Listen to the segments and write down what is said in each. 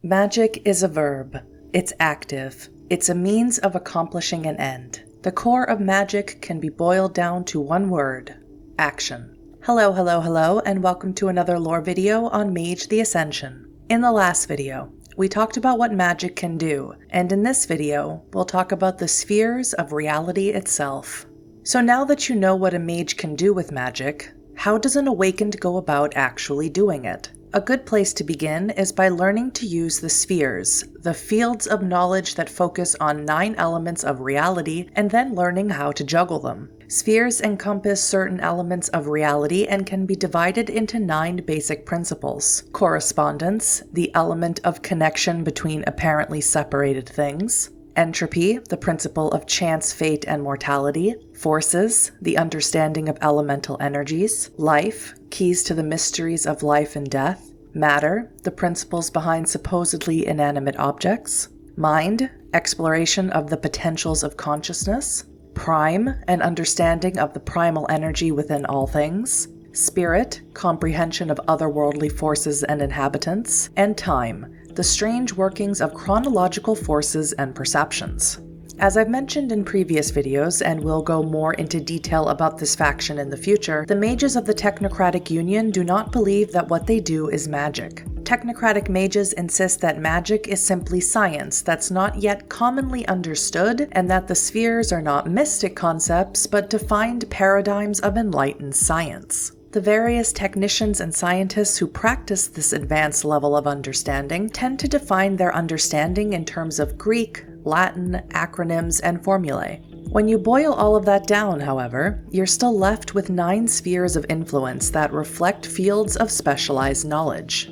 Magic is a verb. It's active. It's a means of accomplishing an end. The core of magic can be boiled down to one word: action. Hello, and welcome to another lore video on Mage the Ascension. In the last video, we talked about what magic can do, and in this video, we'll talk about the spheres of reality itself. So now that you know what a mage can do with magic, how does an awakened go about actually doing it? A good place to begin is by learning to use the spheres, the fields of knowledge that focus on 9 elements of reality, and then learning how to juggle them. Spheres encompass certain elements of reality and can be divided into 9 basic principles. Correspondence, the element of connection between apparently separated things. Entropy, the principle of chance, fate, and mortality. Forces, the understanding of elemental energies. Life, keys to the mysteries of life and death. Matter, the principles behind supposedly inanimate objects. Mind, exploration of the potentials of consciousness. Prime, an understanding of the primal energy within all things. Spirit, comprehension of otherworldly forces and inhabitants. And time, the strange workings of chronological forces and perceptions. As I've mentioned in previous videos, and we'll go more into detail about this faction in the future, the mages of the Technocratic Union do not believe that what they do is magic. Technocratic mages insist that magic is simply science that's not yet commonly understood, and that the spheres are not mystic concepts, but defined paradigms of enlightened science. The various technicians and scientists who practice this advanced level of understanding tend to define their understanding in terms of Greek, Latin, acronyms, and formulae. When you boil all of that down, however, you're still left with 9 spheres of influence that reflect fields of specialized knowledge.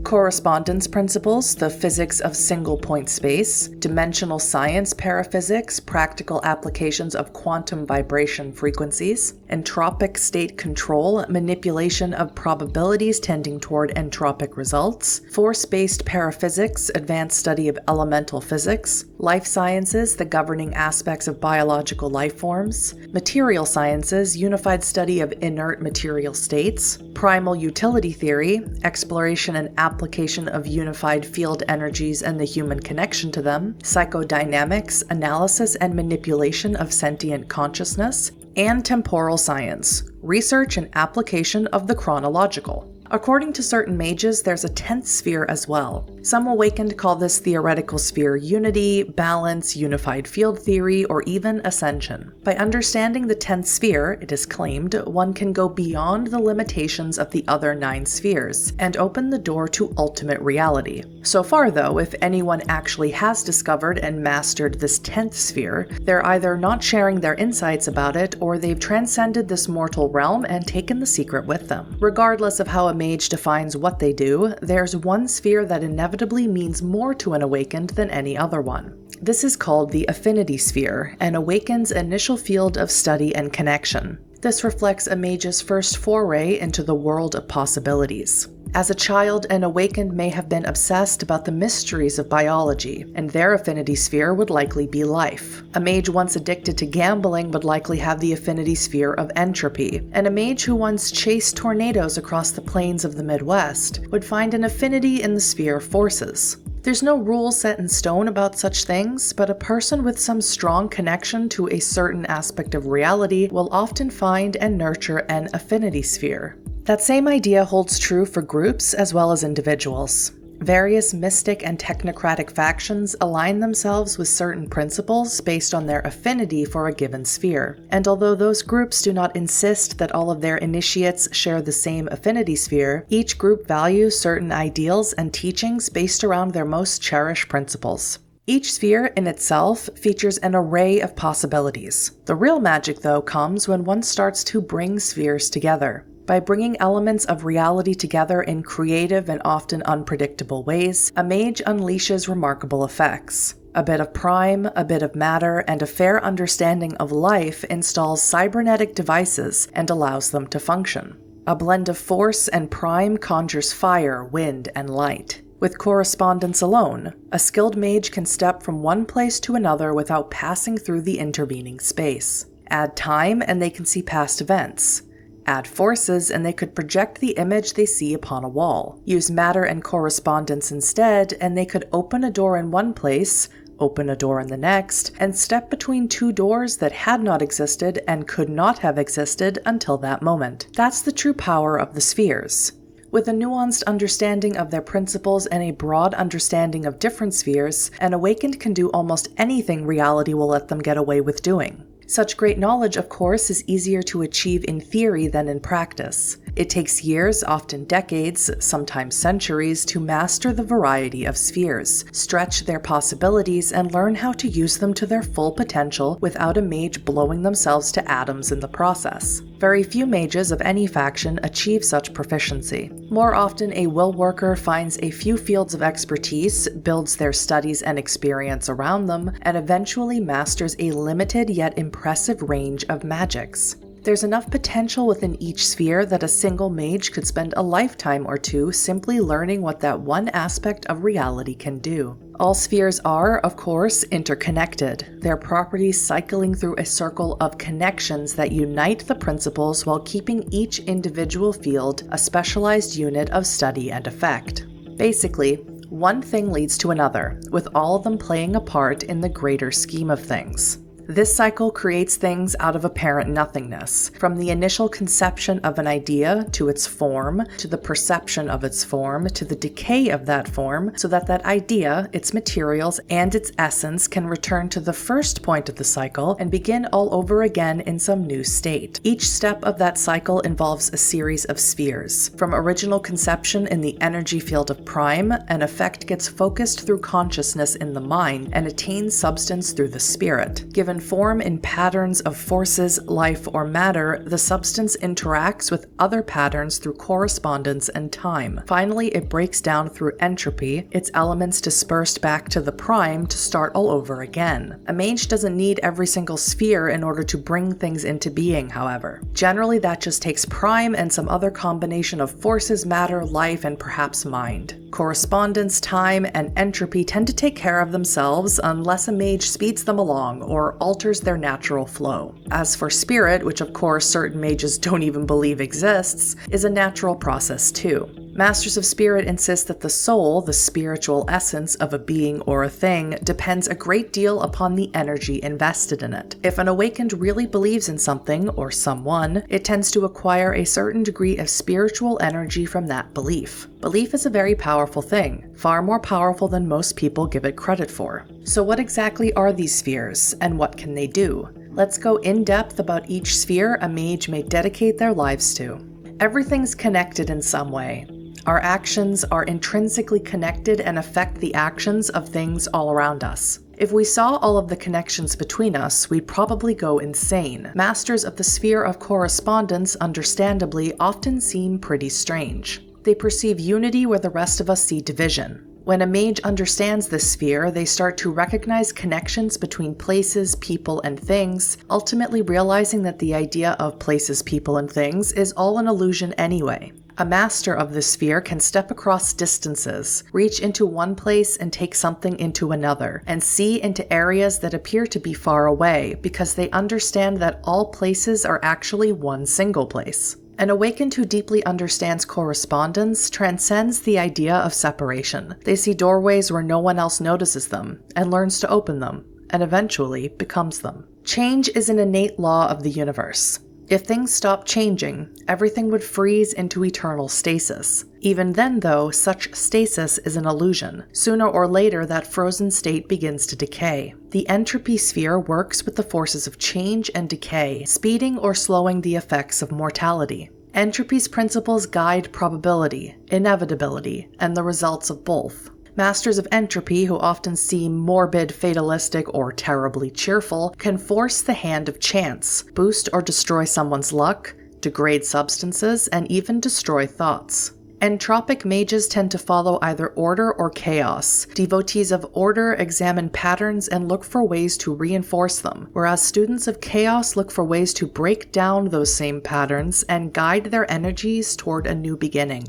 Correspondence principles, the physics of single-point space, dimensional science, paraphysics, practical applications of quantum vibration frequencies, entropic state control, manipulation of probabilities tending toward entropic results, force-based paraphysics, advanced study of elemental physics, life sciences, the governing aspects of biological life forms, material sciences, unified study of inert material states, primal utility theory, exploration and application of unified field energies and the human connection to them, psychodynamics, analysis and manipulation of sentient consciousness, and temporal science, research and application of the chronological. According to certain mages, there's a 10th sphere as well. Some awakened call this theoretical sphere unity, balance, unified field theory, or even ascension. By understanding the 10th sphere, it is claimed, one can go beyond the limitations of the other 9 spheres and open the door to ultimate reality. So far though, if anyone actually has discovered and mastered this 10th sphere, they're either not sharing their insights about it, or they've transcended this mortal realm and taken the secret with them. Regardless of how a mage defines what they do, there's one sphere that inevitably means more to an awakened than any other one. This is called the affinity sphere, an awakened's initial field of study and connection. This reflects a mage's first foray into the world of possibilities. As a child, an awakened may have been obsessed about the mysteries of biology, and their affinity sphere would likely be life. A mage once addicted to gambling would likely have the affinity sphere of entropy, and a mage who once chased tornadoes across the plains of the Midwest would find an affinity in the sphere of forces. There's no rule set in stone about such things, but a person with some strong connection to a certain aspect of reality will often find and nurture an affinity sphere. That same idea holds true for groups as well as individuals. Various mystic and technocratic factions align themselves with certain principles based on their affinity for a given sphere. And although those groups do not insist that all of their initiates share the same affinity sphere, each group values certain ideals and teachings based around their most cherished principles. Each sphere in itself features an array of possibilities. The real magic, though, comes when one starts to bring spheres together. By bringing elements of reality together in creative and often unpredictable ways, a mage unleashes remarkable effects. A bit of prime, a bit of matter, and a fair understanding of life installs cybernetic devices and allows them to function. A blend of force and prime conjures fire, wind, and light. With correspondence alone, a skilled mage can step from one place to another without passing through the intervening space. Add time and they can see past events. Add forces and they could project the image they see upon a wall. Use matter and correspondence instead, and they could open a door in one place, open a door in the next, and step between two doors that had not existed and could not have existed until that moment. That's the true power of the spheres. With a nuanced understanding of their principles and a broad understanding of different spheres, an awakened can do almost anything reality will let them get away with doing. Such great knowledge, of course, is easier to achieve in theory than in practice. It takes years, often decades, sometimes centuries, to master the variety of spheres, stretch their possibilities, and learn how to use them to their full potential without a mage blowing themselves to atoms in the process. Very few mages of any faction achieve such proficiency. More often, a will worker finds a few fields of expertise, builds their studies and experience around them, and eventually masters a limited yet impressive range of magics. There's enough potential within each sphere that a single mage could spend a lifetime or two simply learning what that one aspect of reality can do. All spheres are, of course, interconnected, their properties cycling through a circle of connections that unite the principles while keeping each individual field a specialized unit of study and effect. Basically, one thing leads to another, with all of them playing a part in the greater scheme of things. This cycle creates things out of apparent nothingness, from the initial conception of an idea to its form, to the perception of its form, to the decay of that form, so that that idea, its materials, and its essence can return to the first point of the cycle and begin all over again in some new state. Each step of that cycle involves a series of spheres. From original conception in the energy field of prime, an effect gets focused through consciousness in the mind and attains substance through the spirit. Given form in patterns of forces, life, or matter, the substance interacts with other patterns through correspondence and time. Finally, it breaks down through entropy, its elements dispersed back to the prime to start all over again. A mage doesn't need every single sphere in order to bring things into being, however. Generally, that just takes prime and some other combination of forces, matter, life, and perhaps mind. Correspondence, time, and entropy tend to take care of themselves unless a mage speeds them along or alters their natural flow. As for spirit, which of course certain mages don't even believe exists, is a natural process too. Masters of Spirit insist that the soul, the spiritual essence of a being or a thing, depends a great deal upon the energy invested in it. If an awakened really believes in something or someone, it tends to acquire a certain degree of spiritual energy from that belief. Belief is a very powerful thing, far more powerful than most people give it credit for. So what exactly are these spheres, and what can they do? Let's go in depth about each sphere a mage may dedicate their lives to. Everything's connected in some way. Our actions are intrinsically connected and affect the actions of things all around us. If we saw all of the connections between us, we'd probably go insane. Masters of the sphere of correspondence, understandably, often seem pretty strange. They perceive unity where the rest of us see division. When a mage understands this sphere, they start to recognize connections between places, people, and things, ultimately realizing that the idea of places, people, and things is all an illusion anyway. A master of this sphere can step across distances, reach into one place and take something into another, and see into areas that appear to be far away because they understand that all places are actually one single place. An awakened who deeply understands correspondence transcends the idea of separation. They see doorways where no one else notices them, and learns to open them, and eventually becomes them. Change is an innate law of the universe. If things stopped changing, everything would freeze into eternal stasis. Even then, though, such stasis is an illusion. Sooner or later, that frozen state begins to decay. The entropy sphere works with the forces of change and decay, speeding or slowing the effects of mortality. Entropy's principles guide probability, inevitability, and the results of both. Masters of entropy, who often seem morbid, fatalistic, or terribly cheerful, can force the hand of chance, boost or destroy someone's luck, degrade substances, and even destroy thoughts. Entropic mages tend to follow either order or chaos. Devotees of order examine patterns and look for ways to reinforce them, whereas students of chaos look for ways to break down those same patterns and guide their energies toward a new beginning.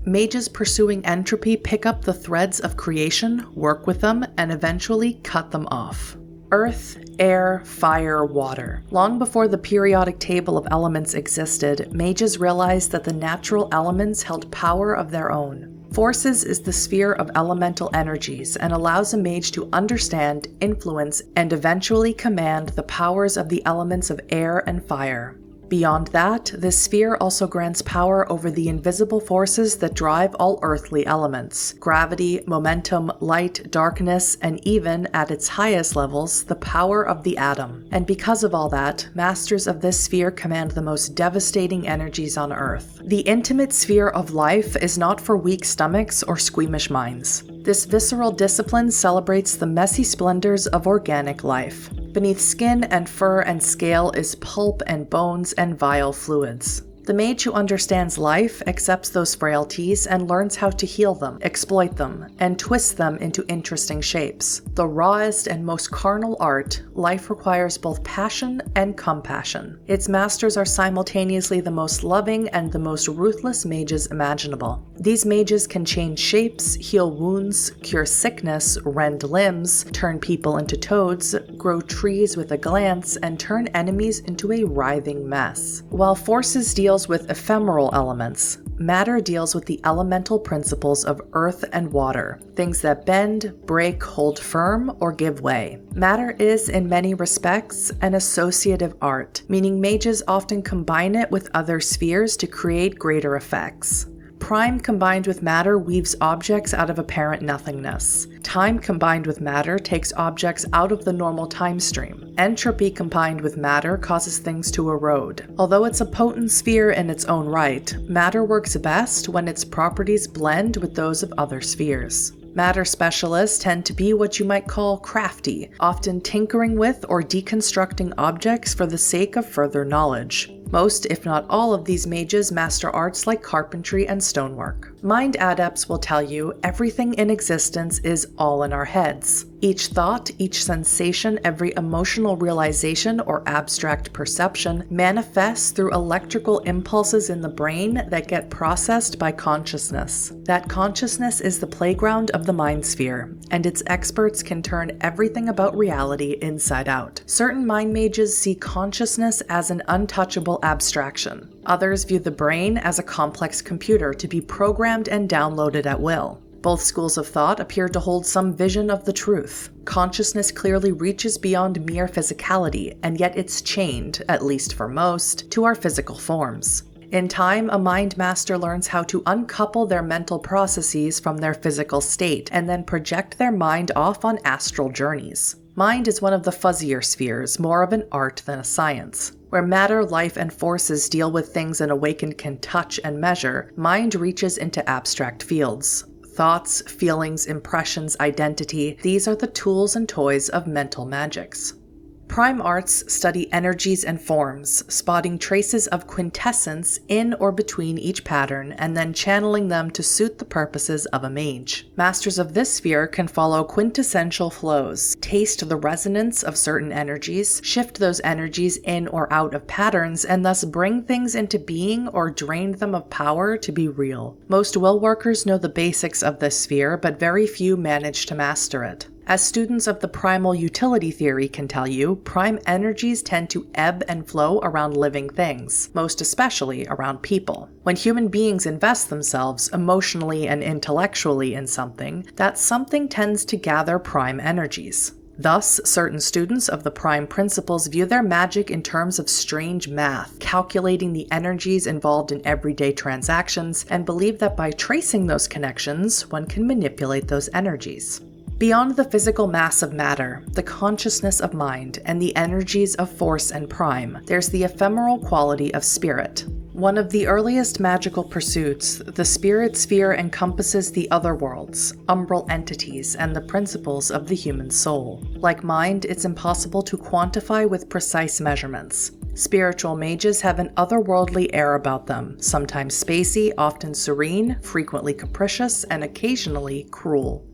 Mages pursuing entropy pick up the threads of creation, work with them, and eventually cut them off. Earth, air, fire, water. Long before the periodic table of elements existed, mages realized that the natural elements held power of their own. Forces is the sphere of elemental energies and allows a mage to understand, influence, and eventually command the powers of the elements of air and fire. Beyond that, this sphere also grants power over the invisible forces that drive all earthly elements: gravity, momentum, light, darkness, and even, at its highest levels, the power of the atom. And because of all that, masters of this sphere command the most devastating energies on Earth. The intimate sphere of life is not for weak stomachs or squeamish minds. This visceral discipline celebrates the messy splendors of organic life. Beneath skin and fur and scale is pulp and bones and vile fluids. The mage who understands life accepts those frailties and learns how to heal them, exploit them, and twist them into interesting shapes. The rawest and most carnal art, life requires both passion and compassion. Its masters are simultaneously the most loving and the most ruthless mages imaginable. These mages can change shapes, heal wounds, cure sickness, rend limbs, turn people into toads, grow trees with a glance, and turn enemies into a writhing mess. While forces deals with ephemeral elements, matter deals with the elemental principles of earth and water, things that bend, break, hold firm, or give way. Matter is, in many respects, an associative art, meaning mages often combine it with other spheres to create greater effects. Prime combined with matter weaves objects out of apparent nothingness. Time combined with matter takes objects out of the normal time stream. Entropy combined with matter causes things to erode. Although it's a potent sphere in its own right, matter works best when its properties blend with those of other spheres. Matter specialists tend to be what you might call crafty, often tinkering with or deconstructing objects for the sake of further knowledge. Most, if not all, of these mages master arts like carpentry and stonework. Mind adepts will tell you everything in existence is all in our heads. Each thought, each sensation, every emotional realization or abstract perception manifests through electrical impulses in the brain that get processed by consciousness. That consciousness is the playground of the mind sphere, and its experts can turn everything about reality inside out. Certain mind mages see consciousness as an untouchable abstraction. Others view the brain as a complex computer to be programmed and downloaded at will. Both schools of thought appear to hold some vision of the truth. Consciousness clearly reaches beyond mere physicality, and yet it's chained, at least for most, to our physical forms. In time, a mind master learns how to uncouple their mental processes from their physical state, and then project their mind off on astral journeys. Mind is one of the fuzzier spheres, more of an art than a science. Where matter, life, and forces deal with things an awakened can touch and measure, mind reaches into abstract fields. Thoughts, feelings, impressions, identity, these are the tools and toys of mental magics. Prime arts study energies and forms, spotting traces of quintessence in or between each pattern and then channeling them to suit the purposes of a mage. Masters of this sphere can follow quintessential flows, taste the resonance of certain energies, shift those energies in or out of patterns, and thus bring things into being or drain them of power to be real. Most will workers know the basics of this sphere, but very few manage to master it. As students of the primal utility theory can tell you, prime energies tend to ebb and flow around living things, most especially around people. When human beings invest themselves emotionally and intellectually in something, that something tends to gather prime energies. Thus, certain students of the prime principles view their magic in terms of strange math, calculating the energies involved in everyday transactions, and believe that by tracing those connections, one can manipulate those energies. Beyond the physical mass of matter, the consciousness of mind, and the energies of force and prime, there's the ephemeral quality of spirit. One of the earliest magical pursuits, the spirit sphere encompasses the other worlds, umbral entities, and the principles of the human soul. Like mind, it's impossible to quantify with precise measurements. Spiritual mages have an otherworldly air about them, sometimes spacey, often serene, frequently capricious, and occasionally cruel.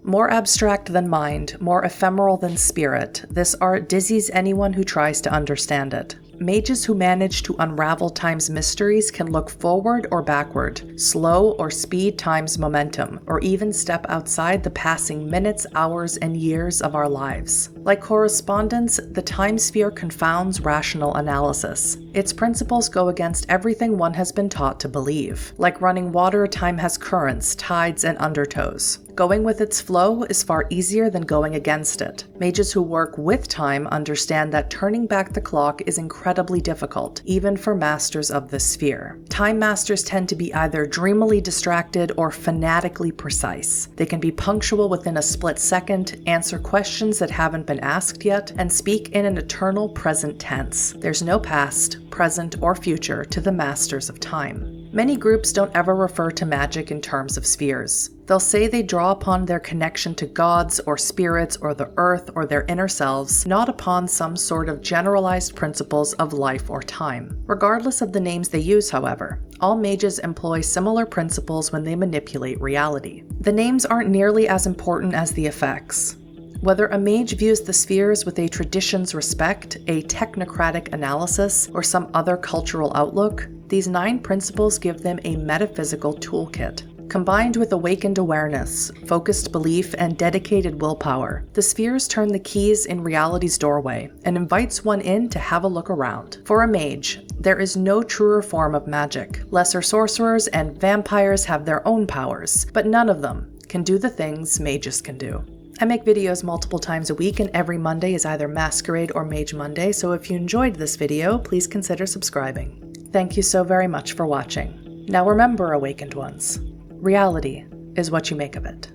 More abstract than mind, more ephemeral than spirit, this art dizzies anyone who tries to understand it. Mages who manage to unravel time's mysteries can look forward or backward, slow or speed time's momentum, or even step outside the passing minutes, hours, and years of our lives. Like correspondence, the time sphere confounds rational analysis. Its principles go against everything one has been taught to believe. Like running water, time has currents, tides, and undertows. Going with its flow is far easier than going against it. Mages who work with time understand that turning back the clock is incredibly difficult, even for masters of the sphere. Time masters tend to be either dreamily distracted or fanatically precise. They can be punctual within a split second, answer questions that haven't been asked yet, and speak in an eternal present tense. There's no past, present, or future to the masters of time. Many groups don't ever refer to magic in terms of spheres. They'll say they draw upon their connection to gods or spirits or the earth or their inner selves, not upon some sort of generalized principles of life or time. Regardless of the names they use, however, all mages employ similar principles when they manipulate reality. The names aren't nearly as important as the effects. Whether a mage views the spheres with a tradition's respect, a technocratic analysis, or some other cultural outlook, these 9 principles give them a metaphysical toolkit. Combined with awakened awareness, focused belief, and dedicated willpower, the spheres turn the keys in reality's doorway and invites one in to have a look around. For a mage, there is no truer form of magic. Lesser sorcerers and vampires have their own powers, but none of them can do the things mages can do. I make videos multiple times a week, and every Monday is either Masquerade or Mage Monday, so if you enjoyed this video, please consider subscribing. Thank you so very much for watching. Now remember, Awakened Ones, reality is what you make of it.